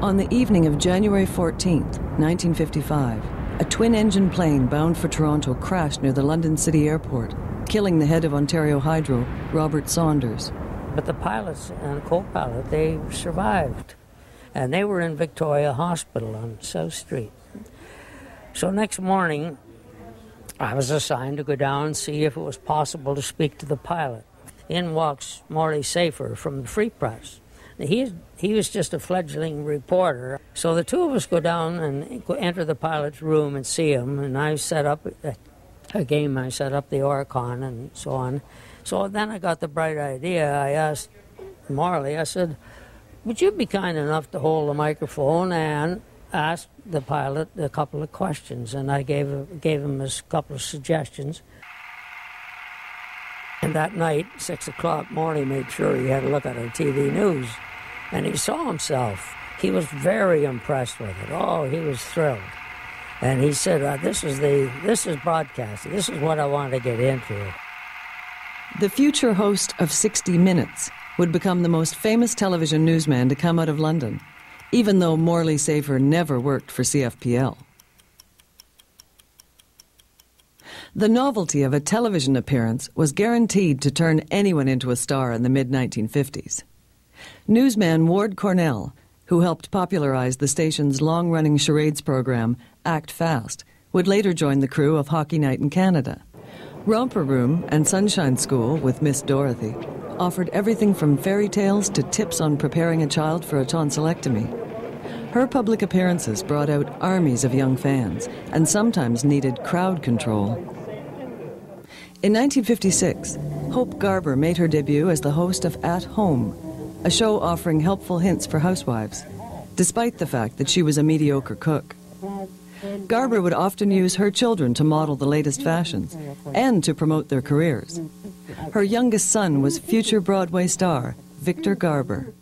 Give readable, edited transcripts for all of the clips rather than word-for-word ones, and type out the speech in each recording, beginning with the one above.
On the evening of January 14th, 1955, a twin-engine plane bound for Toronto crashed near the London City Airport, killing the head of Ontario Hydro, Robert Saunders. But the pilots and co-pilot, they survived. And they were in Victoria Hospital on South Street. So next morning, I was assigned to go down and see if it was possible to speak to the pilot. In walks Morley Safer from the Free Press. He was just a fledgling reporter. So the two of us go down and enter the pilot's room and see him. And I set up a game. I set up the Oricon and so on. So then I got the bright idea. I asked Morley, I said, would you be kind enough to hold the microphone and ask the pilot a couple of questions? And I gave him a couple of suggestions. And that night, 6 o'clock, Morley made sure he had a look at our TV news. And he saw himself. He was very impressed with it. Oh, he was thrilled. And he said, this is broadcasting. This is what I want to get into. The future host of 60 Minutes would become the most famous television newsman to come out of London, even though Morley Safer never worked for CFPL. The novelty of a television appearance was guaranteed to turn anyone into a star in the mid-1950s. Newsman Ward Cornell, who helped popularize the station's long-running charades program, Act Fast, would later join the crew of Hockey Night in Canada. Romper Room and Sunshine School with Miss Dorothy offered everything from fairy tales to tips on preparing a child for a tonsillectomy. Her public appearances brought out armies of young fans and sometimes needed crowd control. In 1956, Hope Garber made her debut as the host of At Home, a show offering helpful hints for housewives, despite the fact that she was a mediocre cook. Garber would often use her children to model the latest fashions and to promote their careers. Her youngest son was future Broadway star Victor Garber.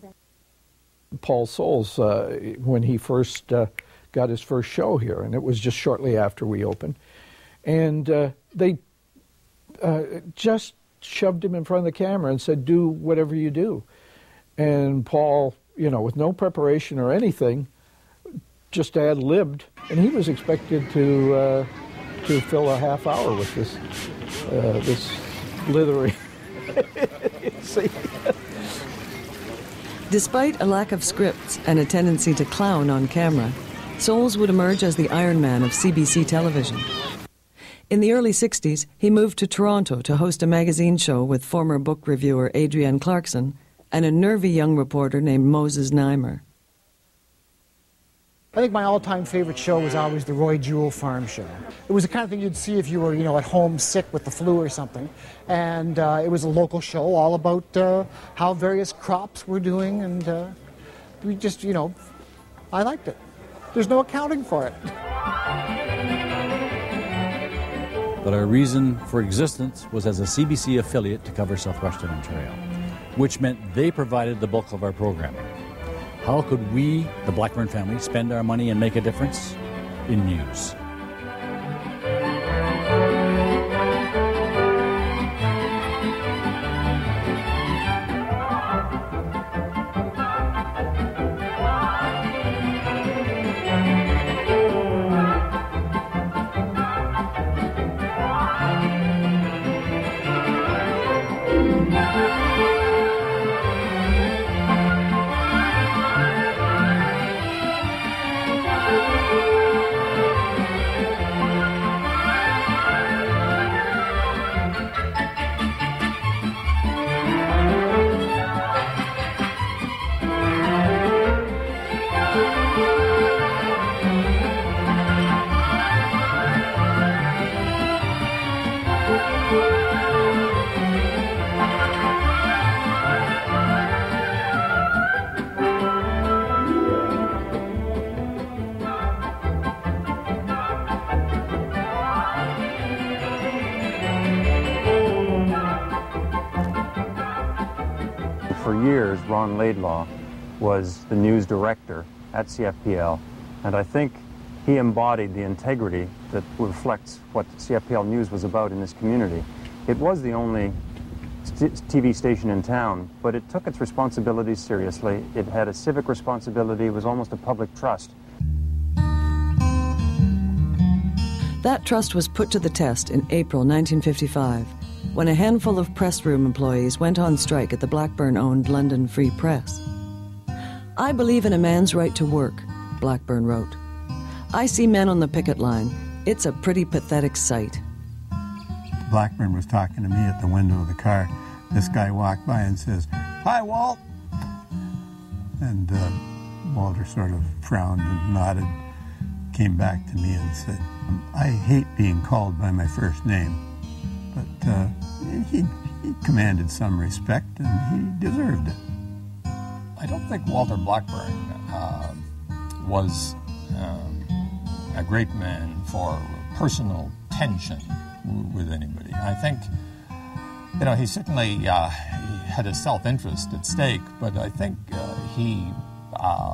Paul Soles, when he first got his first show here, and it was just shortly after we opened, and they just shoved him in front of the camera and said, do whatever you do. And Paul, with no preparation or anything, just ad-libbed, and he was expected to fill a half hour with this slithery. See? Despite a lack of scripts and a tendency to clown on camera, Soles would emerge as the Iron Man of CBC television. In the early 60s, he moved to Toronto to host a magazine show with former book reviewer Adrienne Clarkson and a nervy young reporter named Moses Neimer. I think my all-time favorite show was always the Roy Jewell Farm Show. It was the kind of thing you'd see if you were, at home sick with the flu or something. And it was a local show all about how various crops were doing, and we just, I liked it. There's no accounting for it. But our reason for existence was as a CBC affiliate to cover southwestern Ontario, which meant they provided the bulk of our programming. How could we, the Blackburn family, spend our money and make a difference? In news. For years, Ron Laidlaw was the news director at CFPL, and I think he embodied the integrity that reflects what CFPL News was about in this community. It was the only TV station in town, but it took its responsibilities seriously. It had a civic responsibility. It was almost a public trust. That trust was put to the test in April 1955, when a handful of press room employees went on strike at the Blackburn-owned London Free Press. "I believe in a man's right to work," Blackburn wrote. "I see men on the picket line. It's a pretty pathetic sight." Blackburn was talking to me at the window of the car. This guy walked by and says, "Hi, Walt." And Walter sort of frowned and nodded, came back to me and said, "I hate being called by my first name." But he commanded some respect, and he deserved it. I don't think Walter Blackburn was a great man for personal tension with anybody. I think, he certainly he had his self-interest at stake, but I think he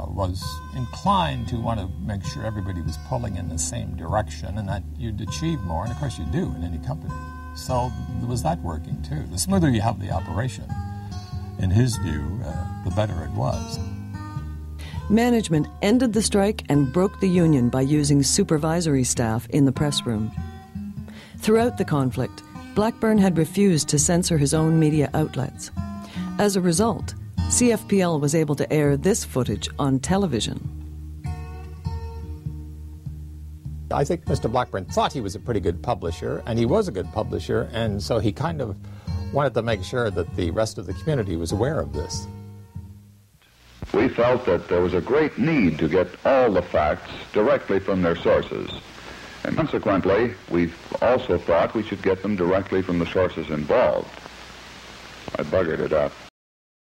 was inclined to want to make sure everybody was pulling in the same direction and that you'd achieve more, and of course you do in any company. So there was that working too. The smoother you have the operation, in his view, the better it was. Management ended the strike and broke the union by using supervisory staff in the press room. Throughout the conflict, Blackburn had refused to censor his own media outlets. As a result, CFPL was able to air this footage on television. I think Mr. Blackburn thought he was a pretty good publisher, and he was a good publisher, and so he kind of wanted to make sure that the rest of the community was aware of this. We felt that there was a great need to get all the facts directly from their sources. And consequently, we also thought we should get them directly from the sources involved. I buggered it up.